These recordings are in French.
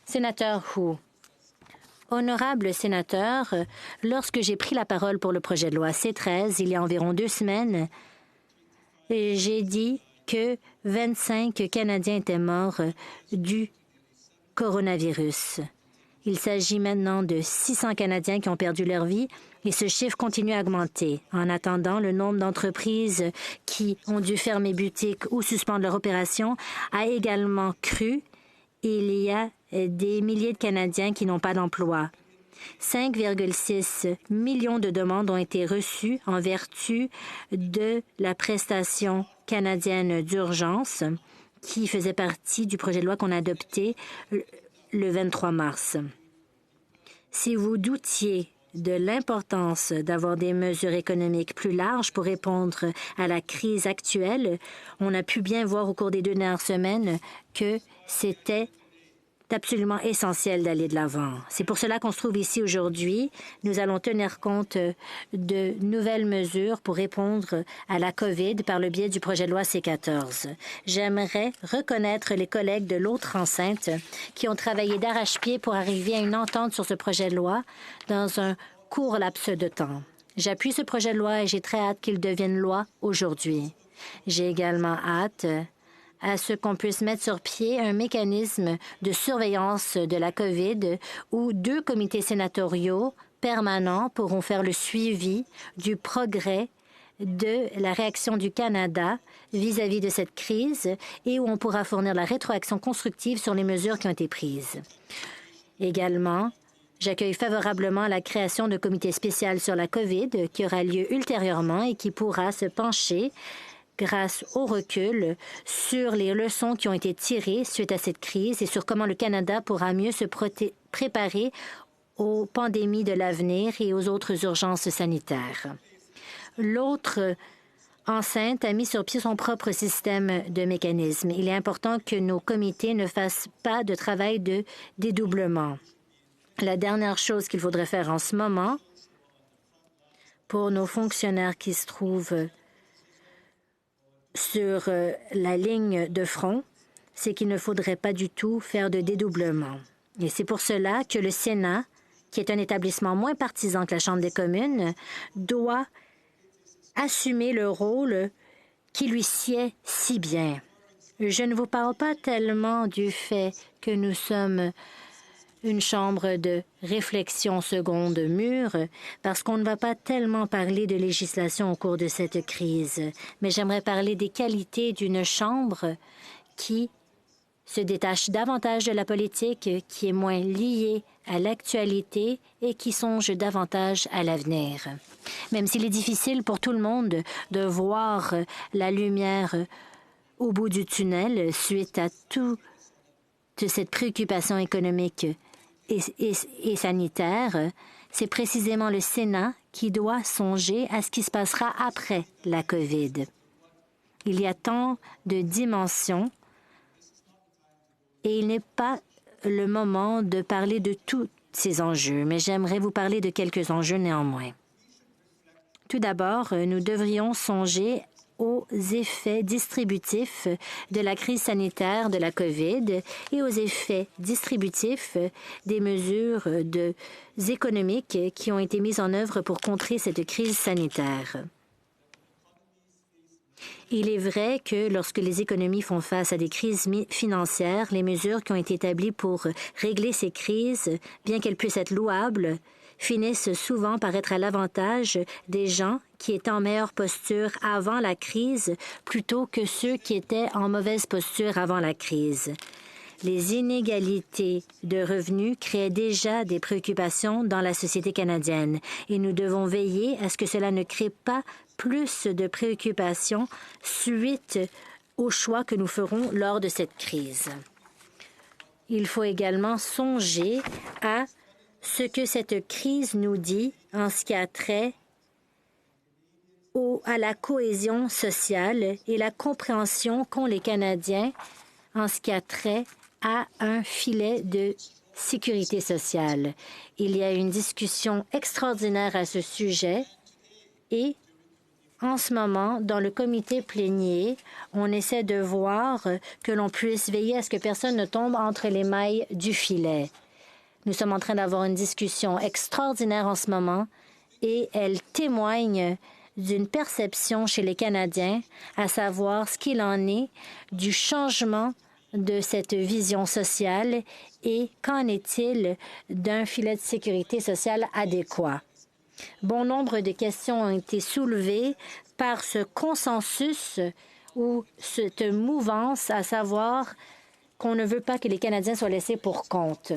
Sénateur Hu. Honorable sénateur, lorsque j'ai pris la parole pour le projet de loi C-13, il y a environ 2 semaines, j'ai dit que 25 Canadiens étaient morts du coronavirus. Il s'agit maintenant de 600 Canadiens qui ont perdu leur vie et ce chiffre continue à augmenter. En attendant, le nombre d'entreprises qui ont dû fermer boutique ou suspendre leur opération a également cru. Il y a des milliers de Canadiens qui n'ont pas d'emploi. 5,6 millions de demandes ont été reçues en vertu de la prestation canadienne d'urgence qui faisait partie du projet de loi qu'on a adopté le 23 mars. Si vous doutiez de l'importance d'avoir des mesures économiques plus larges pour répondre à la crise actuelle, on a pu bien voir au cours des 2 dernières semaines que c'était absolument essentiel d'aller de l'avant. C'est pour cela qu'on se trouve ici aujourd'hui. Nous allons tenir compte de nouvelles mesures pour répondre à la COVID par le biais du projet de loi C-14. J'aimerais reconnaître les collègues de l'autre enceinte qui ont travaillé d'arrache-pied pour arriver à une entente sur ce projet de loi dans un court laps de temps. J'appuie ce projet de loi et j'ai très hâte qu'il devienne loi aujourd'hui. J'ai également hâte à ce qu'on puisse mettre sur pied un mécanisme de surveillance de la COVID où 2 comités sénatoriaux permanents pourront faire le suivi du progrès de la réaction du Canada vis-à-vis de cette crise et où on pourra fournir la rétroaction constructive sur les mesures qui ont été prises. Également, j'accueille favorablement la création d'un comité spécial sur la COVID qui aura lieu ultérieurement et qui pourra se pencher grâce au recul sur les leçons qui ont été tirées suite à cette crise et sur comment le Canada pourra mieux se préparer aux pandémies de l'avenir et aux autres urgences sanitaires. L'autre enceinte a mis sur pied son propre système de mécanismes. Il est important que nos comités ne fassent pas de travail de dédoublement. La dernière chose qu'il faudrait faire en ce moment pour nos fonctionnaires qui se trouvent sur la ligne de front, c'est qu'il ne faudrait pas du tout faire de dédoublement. Et c'est pour cela que le Sénat, qui est un établissement moins partisan que la Chambre des communes, doit assumer le rôle qui lui sied si bien. Je ne vous parle pas tellement du fait que nous sommes une chambre de réflexion seconde mur, parce qu'on ne va pas tellement parler de législation au cours de cette crise, mais j'aimerais parler des qualités d'une chambre qui se détache davantage de la politique, qui est moins liée à l'actualité et qui songe davantage à l'avenir. Même s'il est difficile pour tout le monde de voir la lumière au bout du tunnel suite à toute cette préoccupation économique et sanitaire, c'est précisément le Sénat qui doit songer à ce qui se passera après la COVID. Il y a tant de dimensions et il n'est pas le moment de parler de tous ces enjeux, mais j'aimerais vous parler de quelques enjeux néanmoins. Tout d'abord, nous devrions songer aux effets distributifs de la crise sanitaire de la COVID et aux effets distributifs des mesures économiques qui ont été mises en œuvre pour contrer cette crise sanitaire. Il est vrai que lorsque les économies font face à des crises financières, les mesures qui ont été établies pour régler ces crises, bien qu'elles puissent être louables, finissent souvent par être à l'avantage des gens qui étaient en meilleure posture avant la crise plutôt que ceux qui étaient en mauvaise posture avant la crise. Les inégalités de revenus créaient déjà des préoccupations dans la société canadienne et nous devons veiller à ce que cela ne crée pas plus de préoccupations suite aux choix que nous ferons lors de cette crise. Il faut également songer à ce que cette crise nous dit en ce qui a trait à la cohésion sociale et la compréhension qu'ont les Canadiens en ce qui a trait à un filet de sécurité sociale. Il y a une discussion extraordinaire à ce sujet et En ce moment, dans le comité plénier, on essaie de voir que l'on puisse veiller à ce que personne ne tombe entre les mailles du filet. Nous sommes en train d'avoir une discussion extraordinaire en ce moment et elle témoigne d'une perception chez les Canadiens, à savoir ce qu'il en est du changement de cette vision sociale et qu'en est-il d'un filet de sécurité sociale adéquat. Bon nombre de questions ont été soulevées par ce consensus ou cette mouvance, à savoir qu'on ne veut pas que les Canadiens soient laissés pour compte.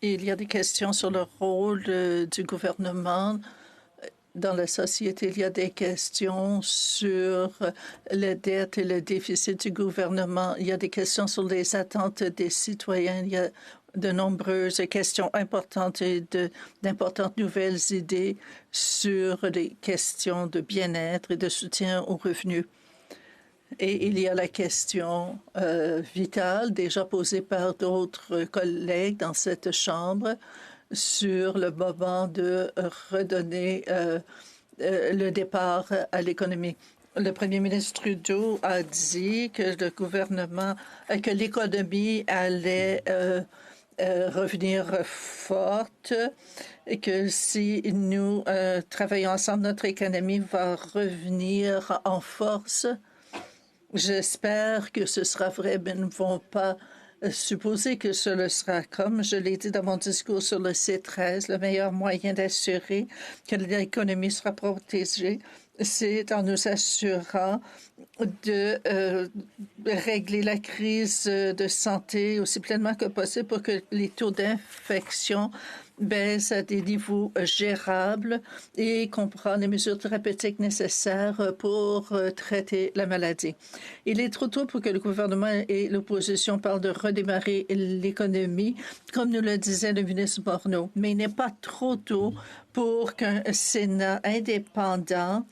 Il y a des questions sur le rôle du gouvernement dans la société. Il y a des questions sur la dette et le déficit du gouvernement. Il y a des questions sur les attentes des citoyens. Il y a de nombreuses questions importantes et d'importantes nouvelles idées sur les questions de bien-être et de soutien aux revenus. Et il y a la question vitale, déjà posée par d'autres collègues dans cette Chambre, sur le moment de redonner le départ à l'économie. Le premier ministre Trudeau a dit que le gouvernement, que l'économie allait revenir forte et que si nous travaillons ensemble, notre économie va revenir en force. J'espère que ce sera vrai, mais nous ne pouvons pas supposer que ce le sera. Comme je l'ai dit dans mon discours sur le C13, le meilleur moyen d'assurer que l'économie sera protégée, c'est en nous assurant de régler la crise de santé aussi pleinement que possible pour que les taux d'infection baissent à des niveaux gérables et qu'on prend les mesures thérapeutiques nécessaires pour traiter la maladie. Il est trop tôt pour que le gouvernement et l'opposition parlent de redémarrer l'économie, comme nous le disait le ministre Morneau. Mais il n'est pas trop tôt pour qu'un Sénat indépendant,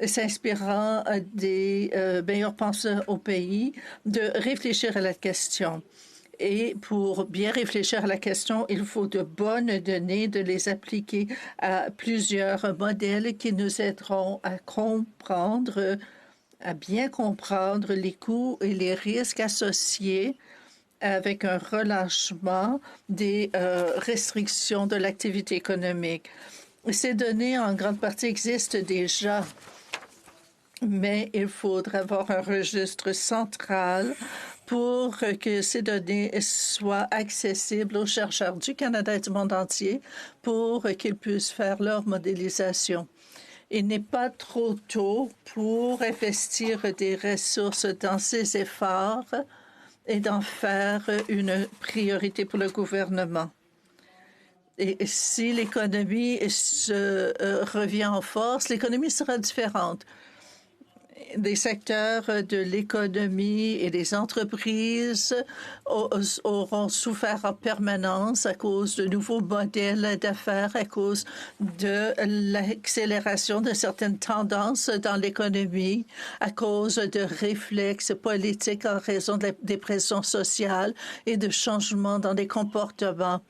s'inspirant des meilleurs penseurs au pays, de réfléchir à la question. Et pour bien réfléchir à la question, il faut de bonnes données, de les appliquer à plusieurs modèles qui nous aideront à comprendre, à bien comprendre les coûts et les risques associés avec un relâchement des restrictions de l'activité économique. Ces données, en grande partie, existent déjà, mais il faudra avoir un registre central pour que ces données soient accessibles aux chercheurs du Canada et du monde entier pour qu'ils puissent faire leur modélisation. Il n'est pas trop tôt pour investir des ressources dans ces efforts et d'en faire une priorité pour le gouvernement. Et si l'économie revient en force, l'économie sera différente. Des secteurs de l'économie et des entreprises auront souffert en permanence à cause de nouveaux modèles d'affaires, à cause de l'accélération de certaines tendances dans l'économie, à cause de réflexes politiques en raison de la dépression sociale et de changements dans les comportements.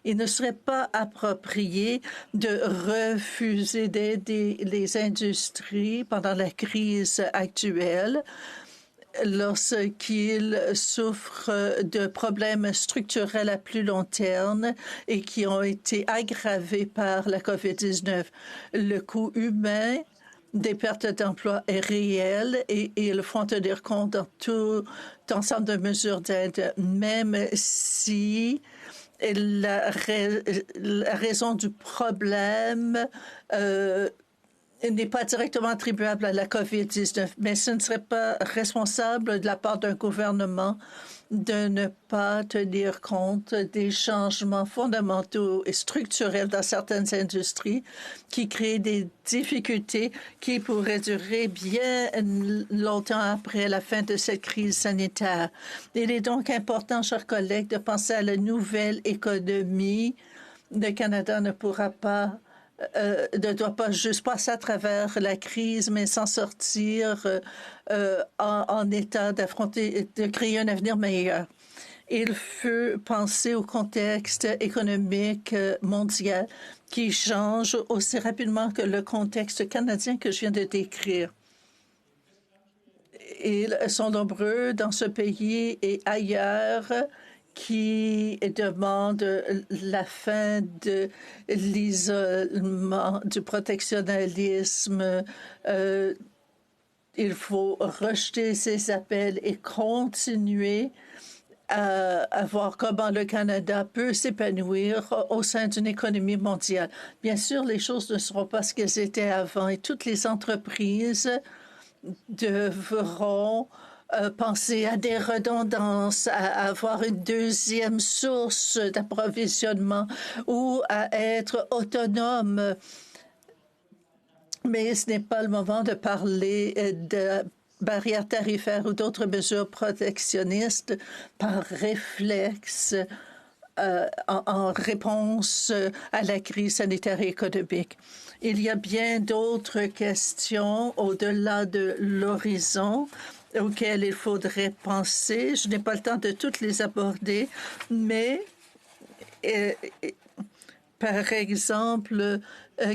Il ne serait pas approprié de refuser d'aider les industries pendant la crise actuelle lorsqu'ils souffrent de problèmes structurels à plus long terme et qui ont été aggravés par la COVID-19. Le coût humain des pertes d'emploi est réel et il faut en tenir compte dans tout ensemble de mesures d'aide, même si la raison du problème n'est pas directement attribuable à la COVID-19, mais ce ne serait pas responsable de la part d'un gouvernement de ne pas tenir compte des changements fondamentaux et structurels dans certaines industries qui créent des difficultés qui pourraient durer bien longtemps après la fin de cette crise sanitaire. Il est donc important, chers collègues, de penser à la nouvelle économie. Le Canada ne pourra pas ne doit pas juste passer à travers la crise, mais s'en sortir en état d'affronter, de créer un avenir meilleur. Il faut penser au contexte économique mondial qui change aussi rapidement que le contexte canadien que je viens de décrire. Ils sont nombreux dans ce pays et ailleurs qui demandent la fin de l'isolement, du protectionnalisme. Il faut rejeter ces appels et continuer à voir comment le Canada peut s'épanouir au sein d'une économie mondiale. Bien sûr, les choses ne seront pas ce qu'elles étaient avant et toutes les entreprises devront penser à des redondances, à avoir une deuxième source d'approvisionnement ou à être autonome. Mais ce n'est pas le moment de parler de barrières tarifaires ou d'autres mesures protectionnistes par réflexe en réponse à la crise sanitaire et économique. Il y a bien d'autres questions au-delà de l'horizon auxquelles il faudrait penser. Je n'ai pas le temps de toutes les aborder, mais par exemple,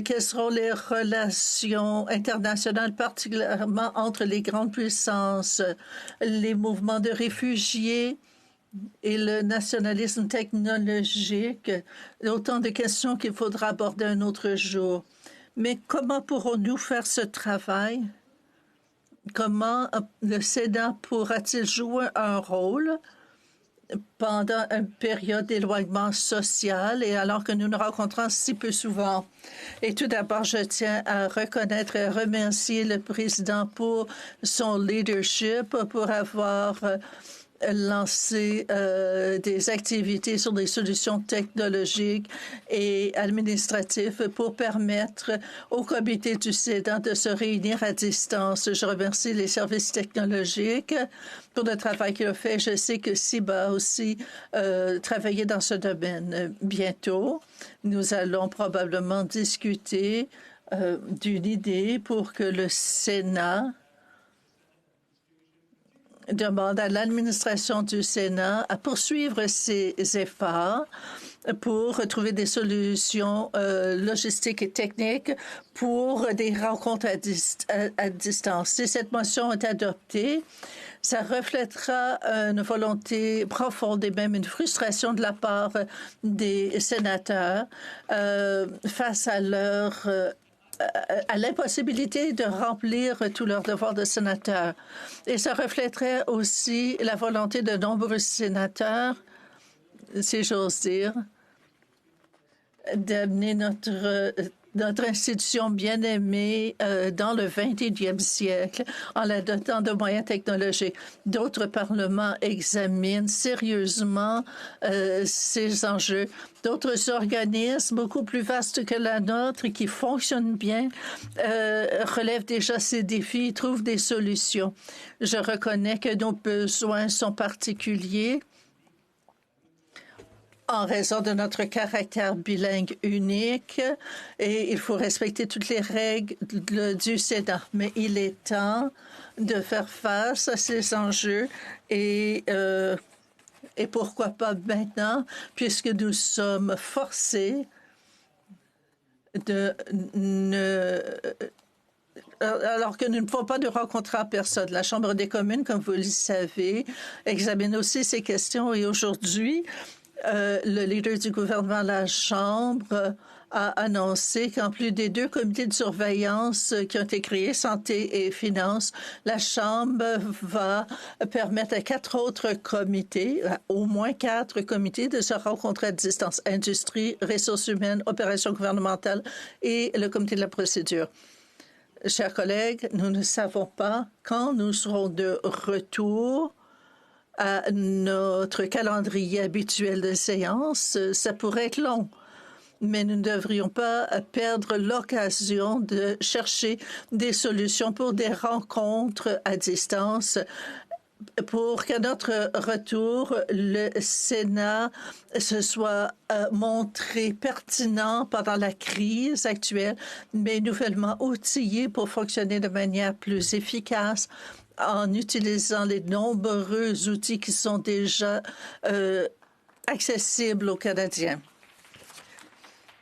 quelles seront les relations internationales, particulièrement entre les grandes puissances, les mouvements de réfugiés et le nationalisme technologique, autant de questions qu'il faudra aborder un autre jour. Mais comment pourrons-nous faire ce travail? Comment le Sénat pourra-t-il jouer un rôle pendant une période d'éloignement social et alors que nous nous rencontrons si peu souvent? Et tout d'abord, je tiens à reconnaître et remercier le président pour son leadership, pour avoir lancer des activités sur des solutions technologiques et administratives pour permettre au comité du Sénat de se réunir à distance. Je remercie les services technologiques pour le travail qu'ils ont fait. Je sais que SIBA a aussi travaillé dans ce domaine. Bientôt, nous allons probablement discuter d'une idée pour que le Sénat demande à l'administration du Sénat à poursuivre ses efforts pour trouver des solutions logistiques et techniques pour des rencontres à distance. Si cette motion est adoptée, ça reflètera une volonté profonde et même une frustration de la part des sénateurs face à leur à l'impossibilité de remplir tous leurs devoirs de sénateur. Et ça reflèterait aussi la volonté de nombreux sénateurs, si j'ose dire, d'amener notre institution bien-aimée dans le 21e siècle en la dotant de moyens technologiques. D'autres parlements examinent sérieusement ces enjeux. D'autres organismes beaucoup plus vastes que la nôtre et qui fonctionnent bien relèvent déjà ces défis et trouvent des solutions. Je reconnais que nos besoins sont particuliers en raison de notre caractère bilingue unique et il faut respecter toutes les règles du Sénat. Mais il est temps de faire face à ces enjeux et pourquoi pas maintenant, puisque nous sommes forcés de alors que nous ne pouvons pas nous rencontrer en personne. La Chambre des communes, comme vous le savez, examine aussi ces questions et aujourd'hui, le leader du gouvernement, la Chambre, a annoncé qu'en plus des 2 comités de surveillance qui ont été créés, santé et finances, la Chambre va permettre à 4 autres comités, au moins 4 comités, de se rencontrer à distance. Industrie, ressources humaines, opérations gouvernementales et le comité de la procédure. Chers collègues, nous ne savons pas quand nous serons de retour à notre calendrier habituel de séance. Ça pourrait être long, mais nous ne devrions pas perdre l'occasion de chercher des solutions pour des rencontres à distance pour qu'à notre retour, le Sénat se soit montré pertinent pendant la crise actuelle, mais nouvellement outillé pour fonctionner de manière plus efficace en utilisant les nombreux outils qui sont déjà accessibles aux Canadiens.